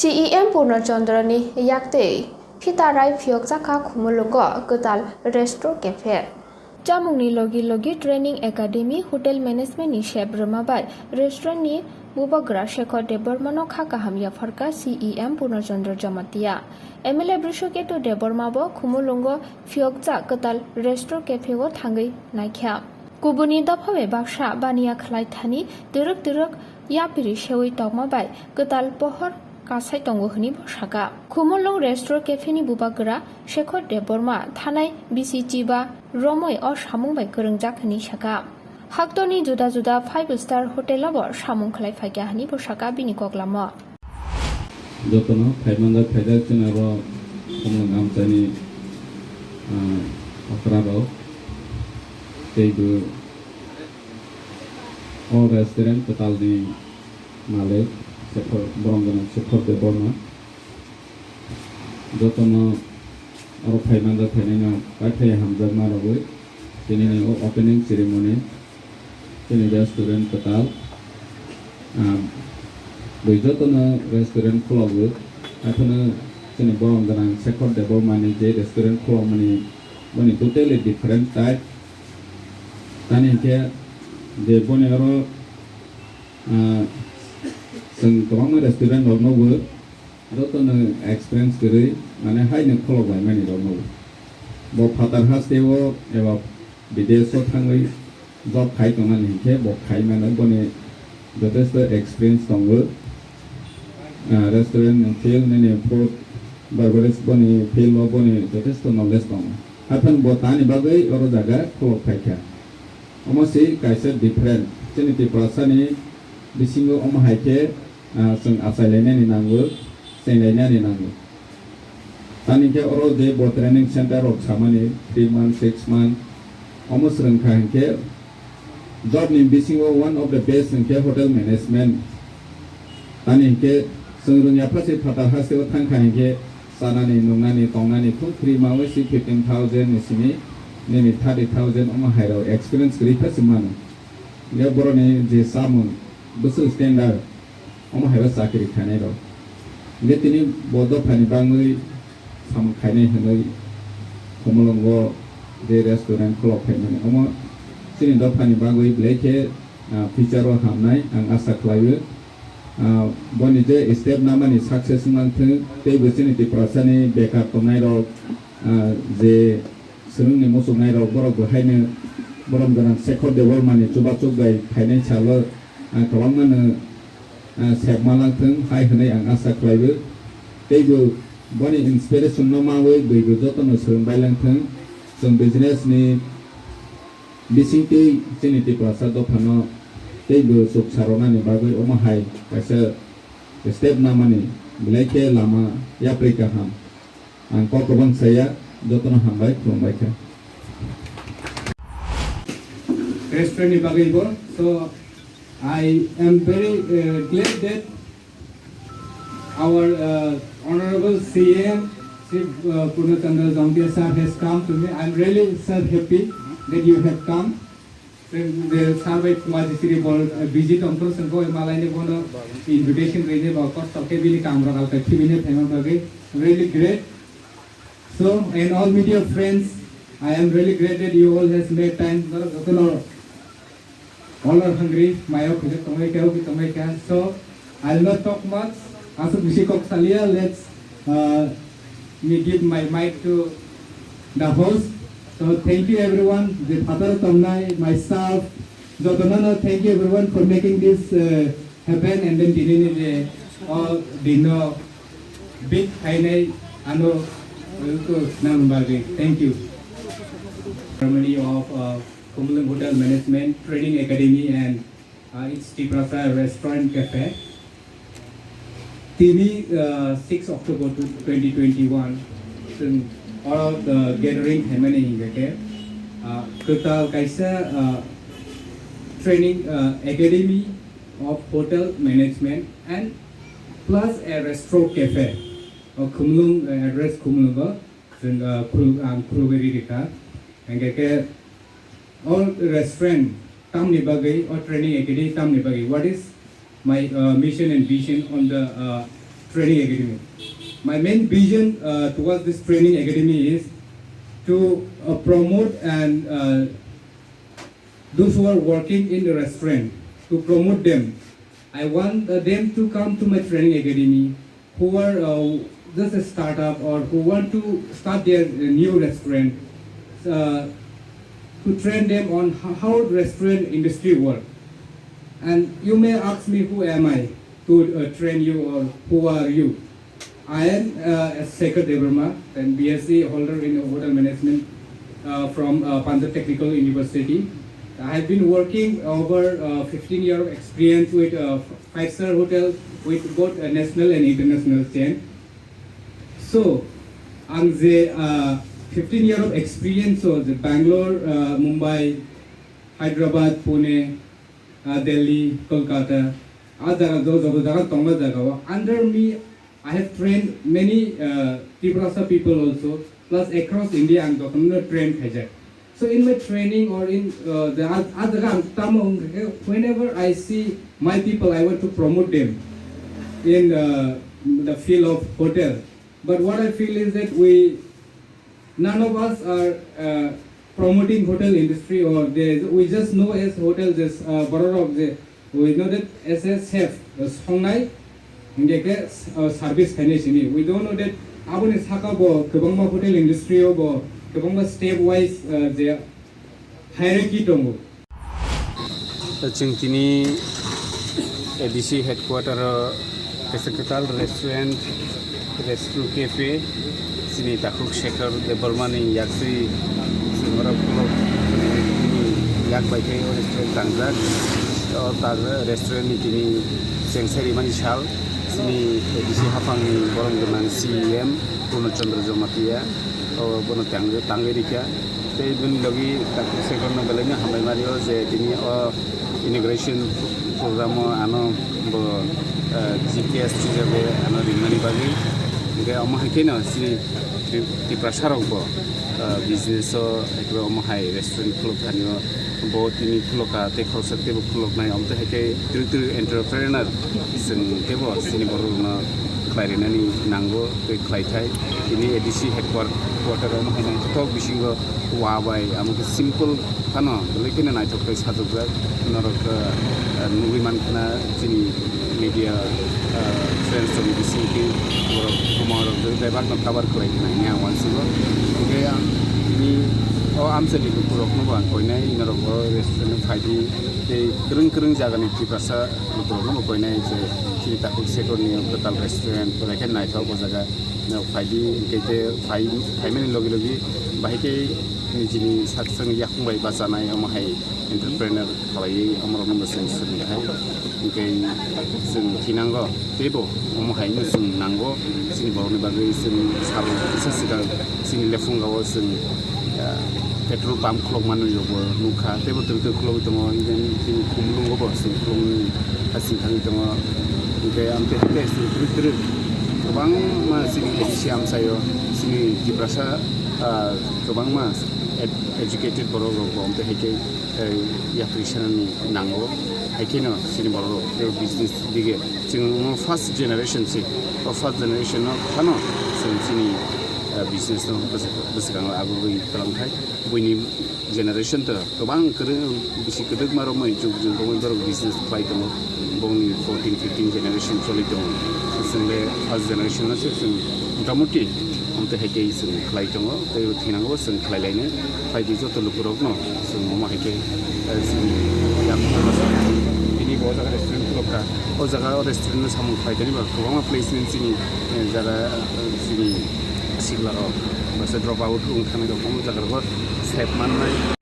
CEM Purna Chandra ni Yaktwi Phitarai Phiyok Jakha Khumulwng Kwtal Restro Cafe Jamungni logi training academy hotel management ni chef Ramabai restaurant ni Bubagra Shekhar Debormano Khakahamya Farka CEM Purna Chandra Jamatia MLA Brishoketo Debormabo Khumulwng Phiyok Kwtal Restro Cafe go thangai naikha Kubuni daphawe baksa baniya khlai thani turuk yapiri sewi tokmabai Kwtal pohor kasai tongo hini bosaka Khumulwng Restro Cafe ni Bubagra Shekhar Deborma thanai BCG ba Romoi o samungbai kwrwngjak hini saka Haktoni juda 5-star hotel abo samung khlai phaikya hini bosaka bini koklamo Jotono Thaimanda Thaijak Chinabo Khumulwng Amchani Akrabo Teibu all restaurant Kwtal ni Malik Shekhar Borongana Shekhar Deborma Jotono aro Thaimanda Thainina Kaithai Hamjak Marabui Tinini opening ceremony Tini restaurant Kwtal Jotono restaurant Khulagu Athana Tini Borongana Shekhar Deborma ni je restaurant Khulomani Boni totally different type Tani ke de boni aro Seng tawang restaurant or no work, Jotono experience kiri, mane hai ne kholo bai mani or no. Bo phatar has dewo eba bideso thangai job khai kaman hinke bo khai mane boni jotesto experience tongo. Restaurant and field ne food barbaris boni field bo boni jotesto knowledge tongo. Hapan bo tani bagai oro jaga kholo khai kya. Omosi kaisa different. Chini ti prasani bisingo omo haike seng asailenya ni nangu senglenya ni nangu tani ke oro de bo training center of samani 3 months 6 months almost rengkha ke job ni bisingo one of the best ke hotel management tani ke sengrungya phase phata hase o thangkha ke sanani nungnani tongnani khu 3 months 15,000 ni sini ni 30,000 omo hairo experience kri phase man ge boroni je samun busu standard Oma hawa sakiri khane ro nge tini bodo phani bangui sam khane hanoi Khumulwng de restaurant khlok phaimani oma sini do phani bangui bleke feature ro hamnai ang asa khlaiu boni je step namani success mangthung tei bosini ti prasani backup tongnai ro je srungni mosuknai ro borok bo haine borom ganan Shekhar Deborma ni chubachuk gai phainai chalo kawangmano Sekmalang thung hai hanai ang asa khlaibu teibu boni inspiration no mawi beibu jotono srungbai thung sung business ni bisingti chiniti prasad do phano teibu suk sarona ni bagoi oma hai kaisa step namani bleke lama yaprika ham ang kokobang saya jotono hambai khumbai kha restaurant ni bagai bo so I am very glad that our Honorable CM, Sri Purna Chandra Jamatia sir has come to me. I am really sir happy that you have come. The survey was Sri Bol visit on person go Malay bono invitation ready about cost of Kevin Camera out of Kevin Family. Really great. So and all media friends, I am really glad that you all has made time. All are hungry. So I'll not talk much. Let's me give my mic to the host. So thank you everyone. The Father Tomnai, myself, Jotonano, thank you everyone for making this happen. And then dinner all dinner big Hainai Ano Thank you. Ceremony of Khumulwng Hotel Management Training Academy and its Tiprasa Restaurant Cafe. TV 6 October 2021. All of the gathering happening here. Kwtal Kaisa Training Academy of Hotel Management and plus a Restro Cafe. Khumulwng address Khumulwng Khuluberi Rika and all restaurant tam ni bagai or training academy tam ni bagai. What is my mission and vision on the training academy. My main vision towards this training academy is to promote and those who are working in the restaurant, to promote them. I want them to come to my training academy who are just a startup or who want to start their new restaurant, to train them on how restaurant industry work. And you may ask me, who am I to train you, or who are you? I am Shekhar Devarma, and BSc holder in hotel management from Punjab Technical University. I have been working over 15 years of experience with 5-star hotels with both national and international chain. So, I'm the 15 years of experience of the Bangalore, Mumbai, Hyderabad, Pune, Delhi, Kolkata. Under me, I have trained many Tibrasa people also, plus across India I'm trained Hajak. So in my training or in the other whenever I see my people, I want to promote them in the field of hotel. But what I feel is that none of us are promoting hotel industry, or we just know as hotel, just we know that as a chef, songnai, service finishing. We don't know that abon is hakabo kebangma hotel industry obo kebangma step wise the hierarchy tongo. Chingtini ADC headquarter Kwtal restaurant, Restro cafe, sini takuk Shekhar Devarma ni Yaktwi semua pulau yak bagai restaurant Chandra, और तार restaurant नि तिनी sensory मानी शाल सिनी ADC हाफांग नि बरम गनां CM Purna Chandra Jamatia और बनो तांगे रिका ते बिन लगी ताकि सेकंड न बेलेने हमें मारियो जे तिनी इमिग्रेशन प्रोग्राम आनो ब जीपीएस चीजबे आनो रिमानी बागी के अम हाके न सिनी ति प्रसारक ब बिजनेस एकरो अम हाई रेस्टोरेंट क्लब थानियो बहुत ini puloka te khosat te pulok nai amte hake tru entrepreneur sing tebo sini boru na khlairina ni nango te khlaithai ini ADC headquarter am haina tok bisingo wa bai amke simple kano lekina nai tok kai sajobra norok nubiman kana sini media friends to be sinki borok tomorrow de bag na cover khlai nai nya wansigo ke ini आमसे लिखो पुरख न बां कोइनाय inner restaurant फाइदि ते krung जागानि टिप्रासा पुरख न कोइनाय जे कि ताकु सेकरनि Kwtal restaurant पराखे नायथाव बजागा न फाइदि केते फाइमेनि लगी बाहिके निजिनि साक्संग याखंबाय बाजानाय अमहाय एंटरप्रेन्योर खालायै अमर नम्बर सेंसनि हाय ओंके जों थिनांगो तेबो अमहाय जों नांगो सिनि बरनि बागै जों साबो सिगां सिनि लेफुंगाव जों petrol pump klok manu yobo nuka tebo tru klok tongo iden ti Khumulwng go bos klok asin thang tongo ide amte te tru gobang ma sini edisi am sayo sini Tibrasa gobang ma educated boro go amte heke Yaktwi ni nango hakeno sini boro business dige jing first generation no kano sini business no besegang agui pelangkai bini generation to gobang bisi kedek maro mai jug boro business play to boni 14-15 generation choli to sele first generation no sing motamuti amte heke sing play to te thinango sing play laine play di joto lukurok no sing mo heke sing yang ini bo jaga restaurant loka o jaga restaurant samu play tani ba gobang placement sini jaga sini sigla masa drop out ung thana ko jaga ko step man nai